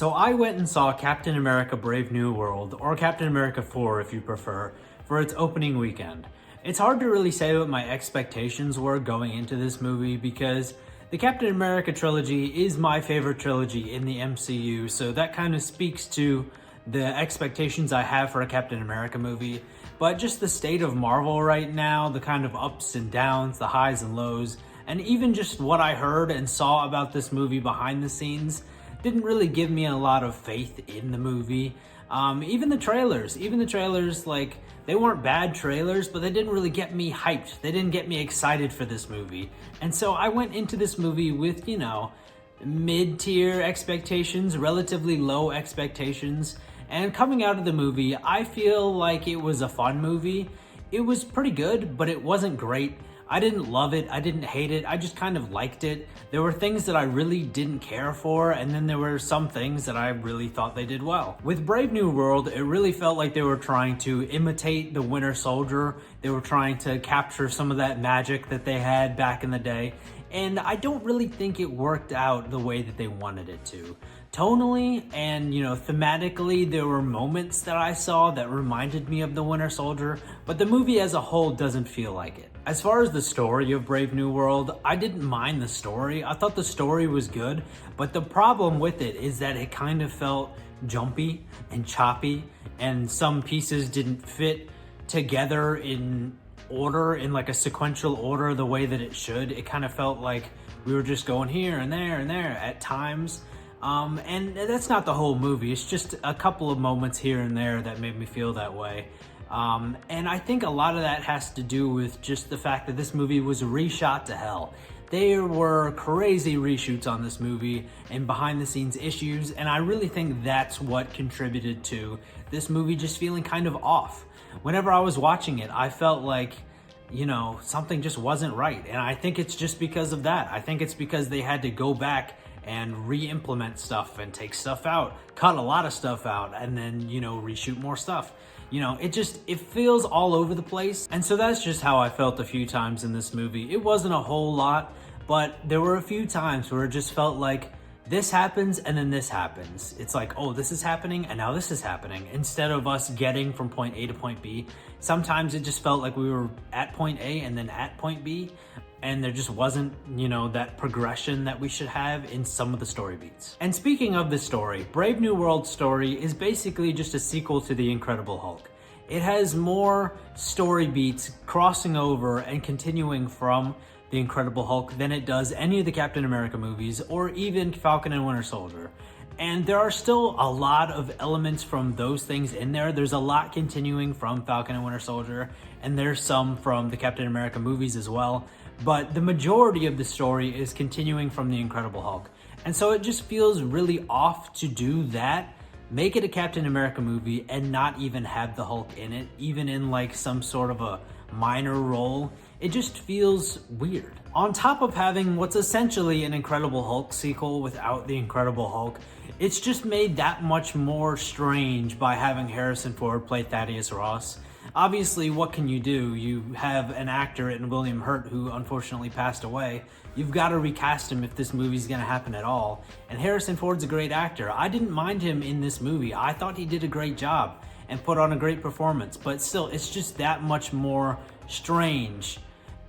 So I went and saw Captain America Brave New World, or Captain America 4 if you prefer, for its opening weekend. It's hard to really say what my expectations were going into this movie because the Captain America trilogy is my favorite trilogy in the MCU, so that kind of speaks to the expectations I have for a Captain America movie. But just the state of Marvel right now, the kind of ups and downs, the highs and lows, and even just what I heard and saw about this movie behind the scenes didn't really give me a lot of faith in the movie. Even the trailers, like, they weren't bad trailers, but they didn't really get me hyped. They didn't get me excited for this movie. And so I went into this movie with, mid-tier expectations, relatively low expectations. And coming out of the movie, I feel like it was a fun movie. It was pretty good, but it wasn't great. I didn't love it, I didn't hate it, I just kind of liked it. There were things that I really didn't care for, and then there were some things that I really thought they did well. With Brave New World, it really felt like they were trying to imitate the Winter Soldier. They were trying to capture some of that magic that they had back in the day, and I don't really think it worked out the way that they wanted it to. Tonally and, thematically, there were moments that I saw that reminded me of the Winter Soldier, but the movie as a whole doesn't feel like it. As far as the story of Brave New World, I didn't mind the story. I thought the story was good, but the problem with it is that it kind of felt jumpy and choppy, and some pieces didn't fit together in order, in like a sequential order the way that it should. It kind of felt like we were just going here and there at times. And that's not the whole movie. It's just a couple of moments here and there that made me feel that way. And I think a lot of that has to do with just the fact that this movie was reshot to hell. There were crazy reshoots on this movie and behind the scenes issues, and I really think that's what contributed to this movie just feeling kind of off. Whenever I was watching it, I felt like, something just wasn't right. And I think it's just because of that. I think it's because they had to go back and re-implement stuff and take stuff out, cut a lot of stuff out, and then, reshoot more stuff. It feels all over the place. And so that's just how I felt a few times in this movie. It wasn't a whole lot, but there were a few times where it just felt like this happens and then this happens. It's like, oh, this is happening and now this is happening. Instead of us getting from point A to point B, sometimes it just felt like we were at point A and then at point B. And there just wasn't, that progression that we should have in some of the story beats. And speaking of the story, Brave New World's story is basically just a sequel to The Incredible Hulk. It has more story beats crossing over and continuing from The Incredible Hulk than it does any of the Captain America movies or even Falcon and Winter Soldier. And there are still a lot of elements from those things in there. There's a lot continuing from Falcon and Winter Soldier, and there's some from the Captain America movies as well. But the majority of the story is continuing from The Incredible Hulk. And so it just feels really off to do that, make it a Captain America movie, and not even have the Hulk in it, even in like some sort of a minor role. It just feels weird. On top of having what's essentially an Incredible Hulk sequel without the Incredible Hulk, it's just made that much more strange by having Harrison Ford play Thaddeus Ross. Obviously, what can you do? You have an actor in William Hurt who unfortunately passed away. You've got to recast him if this movie's going to happen at all. And Harrison Ford's a great actor. I didn't mind him in this movie. I thought he did a great job and put on a great performance. But still, it's just that much more strange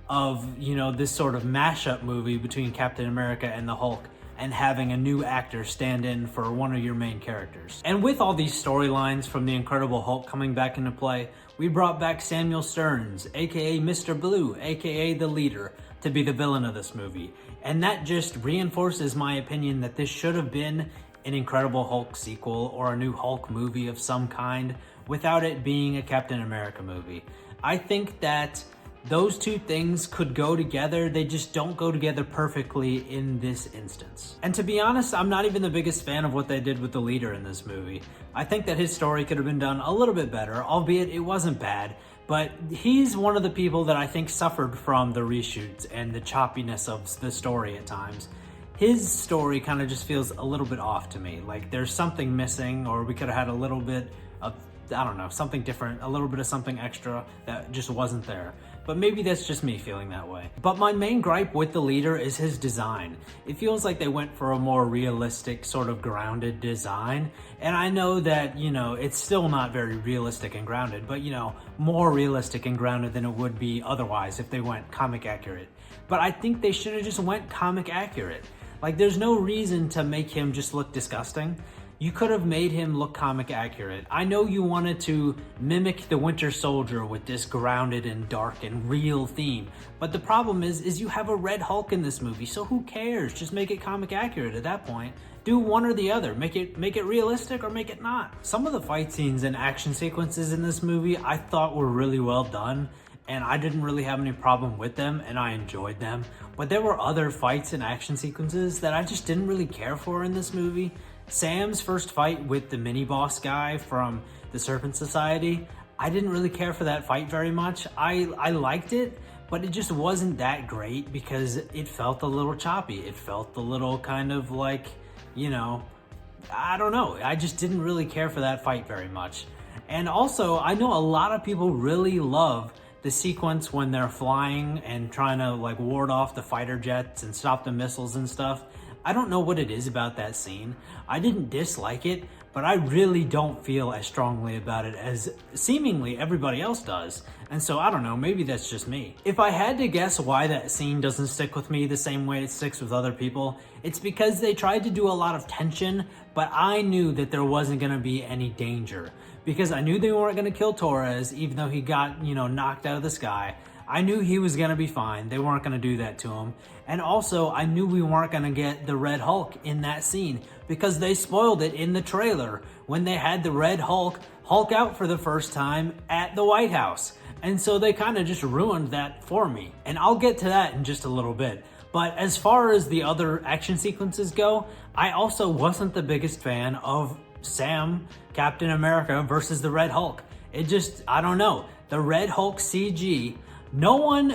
of, this sort of mashup movie between Captain America and the Hulk, and having a new actor stand in for one of your main characters. And with all these storylines from the Incredible Hulk coming back into play, we brought back Samuel Stearns, aka Mr. Blue, aka the leader, to be the villain of this movie. And that just reinforces my opinion that this should have been an Incredible Hulk sequel or a new Hulk movie of some kind without it being a Captain America movie. I think that those two things could go together, they just don't go together perfectly in this instance. And to be honest, I'm not even the biggest fan of what they did with the leader in this movie. I think that his story could have been done a little bit better, albeit it wasn't bad, but he's one of the people that I think suffered from the reshoots and the choppiness of the story at times. His story kind of just feels a little bit off to me, like there's something missing, or we could have had a little bit of, something different, a little bit of something extra that just wasn't there. but maybe that's just me feeling that way. But my main gripe with the leader is his design. It feels like they went for a more realistic, sort of grounded design, and I know that, it's still not very realistic and grounded, but more realistic and grounded than it would be otherwise if they went comic accurate. But I think they should have just went comic accurate. Like, there's no reason to make him just look disgusting. You could have made him look comic accurate. I know you wanted to mimic the Winter Soldier with this grounded and dark and real theme, but the problem is you have a Red Hulk in this movie, so who cares? Just make it comic accurate at that point. Do one or the other. Make it realistic or make it not. Some of the fight scenes and action sequences in this movie I thought were really well done, and I didn't really have any problem with them, and I enjoyed them. But there were other fights and action sequences that I just didn't really care for in this movie. Sam's first fight with the mini-boss guy from the Serpent Society, I didn't really care for that fight very much. I liked it, but it just wasn't that great because it felt a little choppy. It felt a little kind of like, I don't know. I just didn't really care for that fight very much. And also, I know a lot of people really love the sequence when they're flying and trying to ward off the fighter jets and stop the missiles and stuff. I don't know what it is about that scene. I didn't dislike it, but I really don't feel as strongly about it as seemingly everybody else does. And so I don't know, maybe that's just me. If I had to guess why that scene doesn't stick with me the same way it sticks with other people, it's because they tried to do a lot of tension, but I knew that there wasn't gonna be any danger. Because I knew they weren't gonna kill Torres, even though he got, knocked out of the sky. I knew he was gonna be fine. They weren't gonna do that to him. And also, I knew we weren't gonna get the Red Hulk in that scene because they spoiled it in the trailer when they had the Red Hulk out for the first time at the White House. And so they kind of just ruined that for me. And I'll get to that in just a little bit. But as far as the other action sequences go, I also wasn't the biggest fan of Sam, Captain America versus the Red Hulk. It just, I don't know. The Red Hulk CG,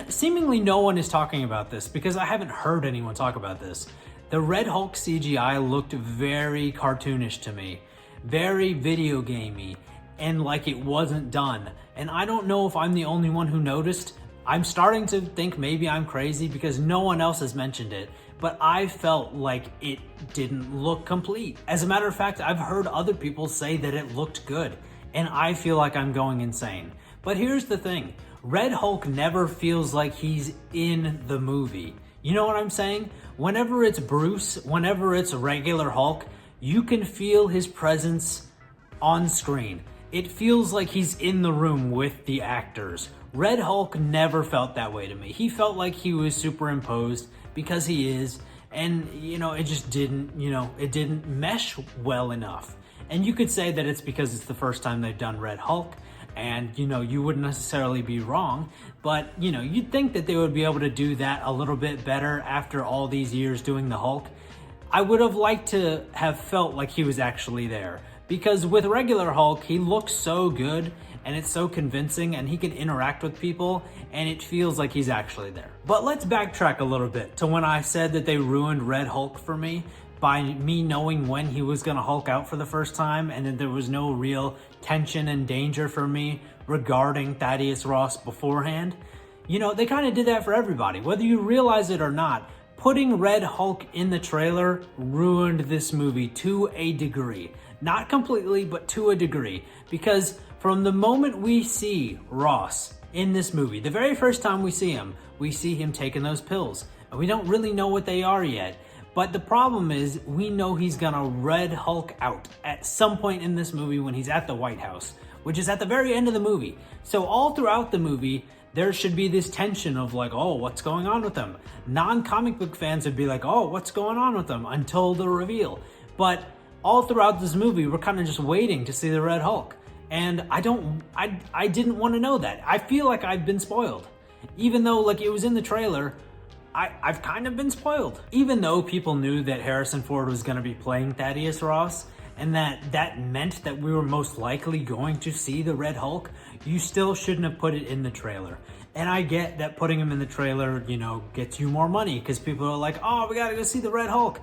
seemingly no one is talking about this because I haven't heard anyone talk about this. The Red Hulk CGI looked very cartoonish to me, very video gamey, and like it wasn't done. And I don't know if I'm the only one who noticed. I'm starting to think maybe I'm crazy because no one else has mentioned it, but I felt like it didn't look complete. As a matter of fact, I've heard other people say that it looked good, and I feel like I'm going insane. But here's the thing. Red Hulk never feels like he's in the movie. You know what I'm saying? Whenever it's Bruce, whenever it's regular Hulk, you can feel his presence on screen. It feels like he's in the room with the actors. Red Hulk never felt that way to me. He felt like he was superimposed because he is, and it just didn't, it didn't mesh well enough. And you could say that it's because it's the first time they've done Red Hulk, and you wouldn't necessarily be wrong, but you'd think that they would be able to do that a little bit better after all these years doing the Hulk. I would have liked to have felt like he was actually there, because with regular Hulk, he looks so good and it's so convincing and he can interact with people and it feels like he's actually there. But let's backtrack a little bit to when I said that they ruined Red Hulk for me by me knowing when he was gonna Hulk out for the first time, and that there was no real tension and danger for me regarding Thaddeus Ross beforehand. They kind of did that for everybody, whether you realize it or not. Putting Red Hulk in the trailer ruined this movie to a degree. Not completely, but to a degree. Because from the moment we see Ross in this movie, the very first time we see him taking those pills. And we don't really know what they are yet. But the problem is, we know he's gonna Red Hulk out at some point in this movie when he's at the White House, which is at the very end of the movie. So all throughout the movie, there should be this tension of oh, what's going on with them? Non-comic book fans would be like, oh, what's going on with them? Until the reveal. But all throughout this movie, we're kind of just waiting to see the Red Hulk. And I didn't want to know that. I feel like I've been spoiled. Even though it was in the trailer, I've kind of been spoiled. Even though people knew that Harrison Ford was going to be playing Thaddeus Ross, and that meant that we were most likely going to see the Red Hulk, you still shouldn't have put it in the trailer. And I get that putting him in the trailer, gets you more money because people are like, oh, we gotta go see the Red Hulk.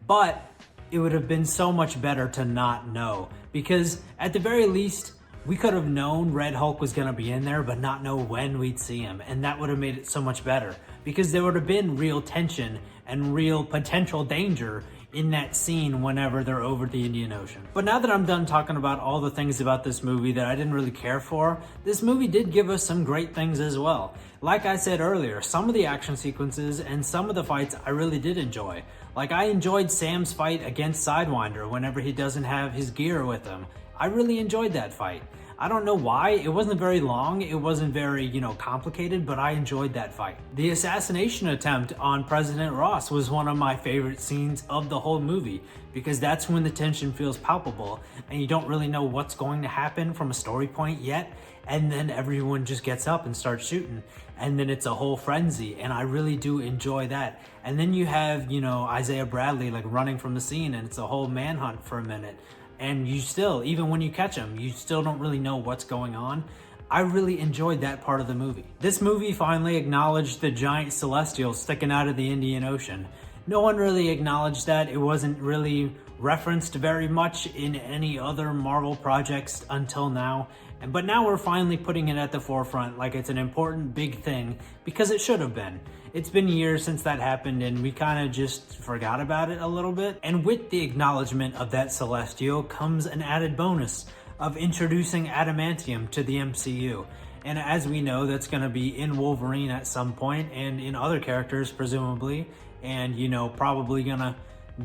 But it would have been so much better to not know, because at the very least, We could have known Red Hulk was going to be in there, but not know when we'd see him. And that would have made it so much better because there would have been real tension and real potential danger in that scene whenever they're over the Indian Ocean. But now that I'm done talking about all the things about this movie that I didn't really care for, this movie did give us some great things as well. Like I said earlier, some of the action sequences and some of the fights I really did enjoy. Like I enjoyed Sam's fight against Sidewinder whenever he doesn't have his gear with him. I really enjoyed that fight. I don't know why, it wasn't very long, it wasn't very, complicated, but I enjoyed that fight. The assassination attempt on President Ross was one of my favorite scenes of the whole movie, because that's when the tension feels palpable, and you don't really know what's going to happen from a story point yet, and then everyone just gets up and starts shooting, and then it's a whole frenzy, and I really do enjoy that. And then you have, Isaiah Bradley like running from the scene, and it's a whole manhunt for a minute. And you still, even when you catch them, you still don't really know what's going on. I really enjoyed that part of the movie. This movie finally acknowledged the giant celestial sticking out of the Indian Ocean. No one really acknowledged that. It wasn't really referenced very much in any other Marvel projects until now. But now we're finally putting it at the forefront like it's an important big thing, because it should have been. It's been years since that happened and we kind of just forgot about it a little bit. And with the acknowledgement of that celestial comes an added bonus of introducing adamantium to the MCU. And as we know, that's going to be in Wolverine at some point and in other characters presumably, and probably going to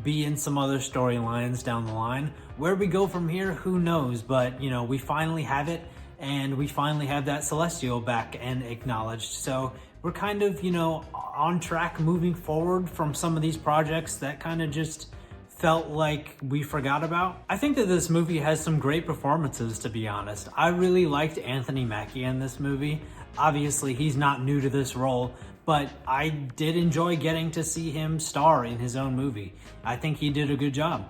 be in some other storylines down the line. Where we go from here, who knows, but we finally have it, and we finally have that celestial back and acknowledged. So we're kind of on track moving forward from some of these projects that kind of just felt like we forgot about. I think that this movie has some great performances, to be honest. I really liked Anthony Mackie in this movie. Obviously he's not new to this role, but I did enjoy getting to see him star in his own movie. I think he did a good job.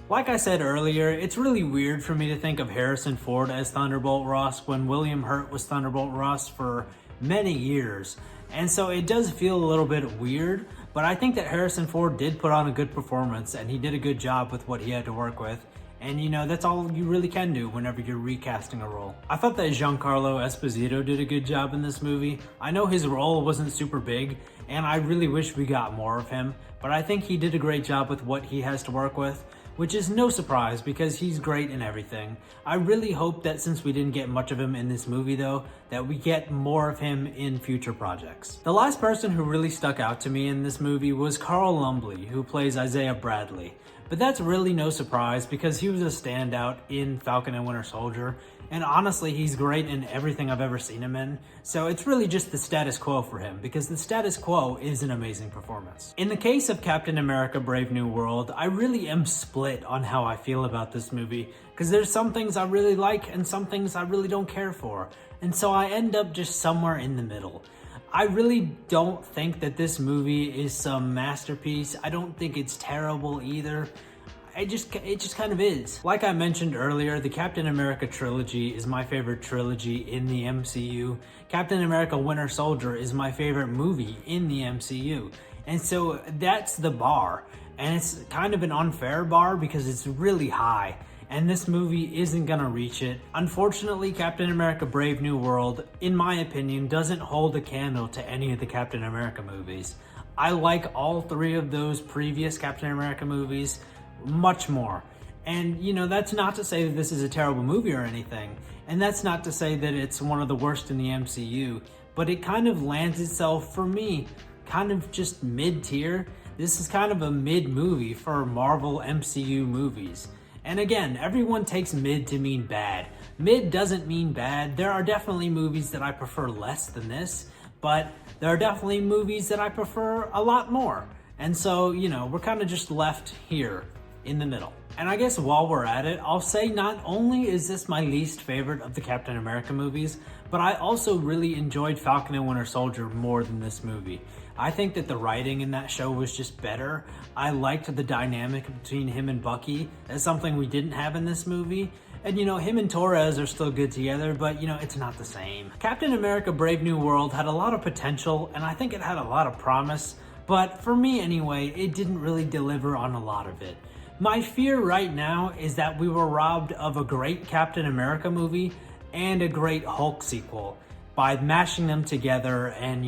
Like I said earlier, it's really weird for me to think of Harrison Ford as Thunderbolt Ross when William Hurt was Thunderbolt Ross for many years. And so it does feel a little bit weird, but I think that Harrison Ford did put on a good performance and he did a good job with what he had to work with. And that's all you really can do whenever you're recasting a role. I thought that Giancarlo Esposito did a good job in this movie. I know his role wasn't super big, and I really wish we got more of him, but I think he did a great job with what he has to work with, which is no surprise because he's great in everything. I really hope that since we didn't get much of him in this movie though, that we get more of him in future projects. The last person who really stuck out to me in this movie was Carl Lumbly, who plays Isaiah Bradley. But that's really no surprise because he was a standout in Falcon and Winter Soldier, and honestly he's great in everything I've ever seen him in, so it's really just the status quo for him because the status quo is an amazing performance. In the case of Captain America Brave New World, I really am split on how I feel about this movie because there's some things I really like and some things I really don't care for, and so I end up just somewhere in the middle. I really don't think that this movie is some masterpiece. I don't think it's terrible either. It just kind of is. Like I mentioned earlier, the Captain America trilogy is my favorite trilogy in the MCU. Captain America Winter Soldier is my favorite movie in the MCU. And so that's the bar. And it's kind of an unfair bar because it's really high. And this movie isn't gonna reach it. Unfortunately, Captain America Brave New World, in my opinion, doesn't hold a candle to any of the Captain America movies. I like all three of those previous Captain America movies much more. And that's not to say that this is a terrible movie or anything. And that's not to say that it's one of the worst in the MCU. But it kind of lands itself, for me, kind of just mid-tier. This is kind of a mid-movie for Marvel MCU movies. And again, everyone takes mid to mean bad. Mid doesn't mean bad. There are definitely movies that I prefer less than this, but there are definitely movies that I prefer a lot more. And so, we're kind of just left here in the middle. And I guess while we're at it, I'll say not only is this my least favorite of the Captain America movies, but I also really enjoyed Falcon and Winter Soldier more than this movie. I think that the writing in that show was just better. I liked the dynamic between him and Bucky. That's something we didn't have in this movie. And him and Torres are still good together, but it's not the same. Captain America Brave New World had a lot of potential, and I think it had a lot of promise, but for me anyway, it didn't really deliver on a lot of it. My fear right now is that we were robbed of a great Captain America movie and a great Hulk sequel by mashing them together and,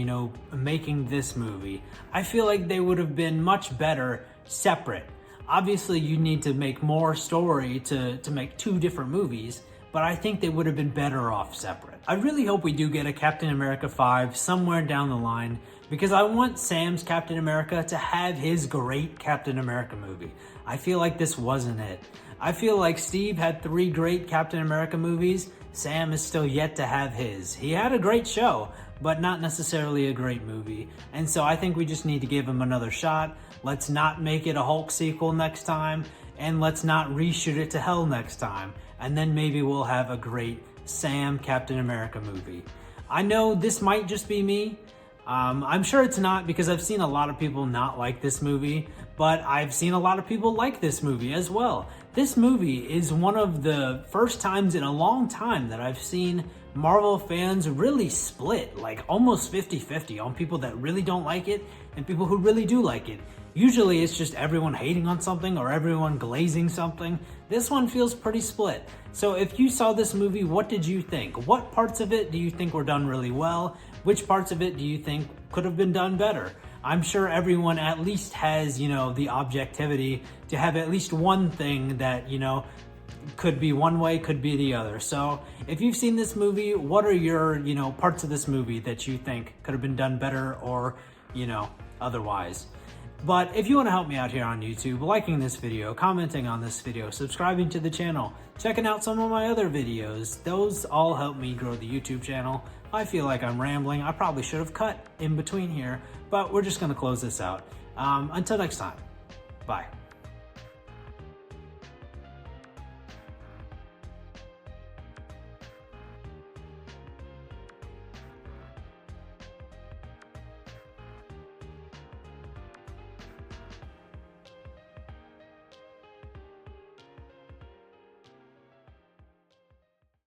making this movie. I feel like they would have been much better separate. Obviously, you need to make more story to make two different movies, but I think they would have been better off separate. I really hope we do get a Captain America 5 somewhere down the line, because I want Sam's Captain America to have his great Captain America movie. I feel like this wasn't it. I feel like Steve had 3 great Captain America movies. Sam is still yet to have his. He had a great show, but not necessarily a great movie. And so I think we just need to give him another shot. Let's not make it a Hulk sequel next time, and let's not reshoot it to hell next time. And then maybe we'll have a great Sam Captain America movie. I know this might just be me. I'm sure it's not, because I've seen a lot of people not like this movie, but I've seen a lot of people like this movie as well. This movie is one of the first times in a long time that I've seen Marvel fans really split, like almost 50-50 on people that really don't like it and people who really do like it. Usually it's just everyone hating on something or everyone glazing something. This one feels pretty split. So if you saw this movie, what did you think? What parts of it do you think were done really well? Which parts of it do you think could have been done better? I'm sure everyone at least has, the objectivity to have at least one thing that, could be one way, could be the other. So if you've seen this movie, what are your, parts of this movie that you think could have been done better or, otherwise? But if you want to help me out here on YouTube, liking this video, commenting on this video, subscribing to the channel, checking out some of my other videos, those all help me grow the YouTube channel. I feel like I'm rambling. I probably should have cut in between here, but we're just going to close this out. Until next time, bye.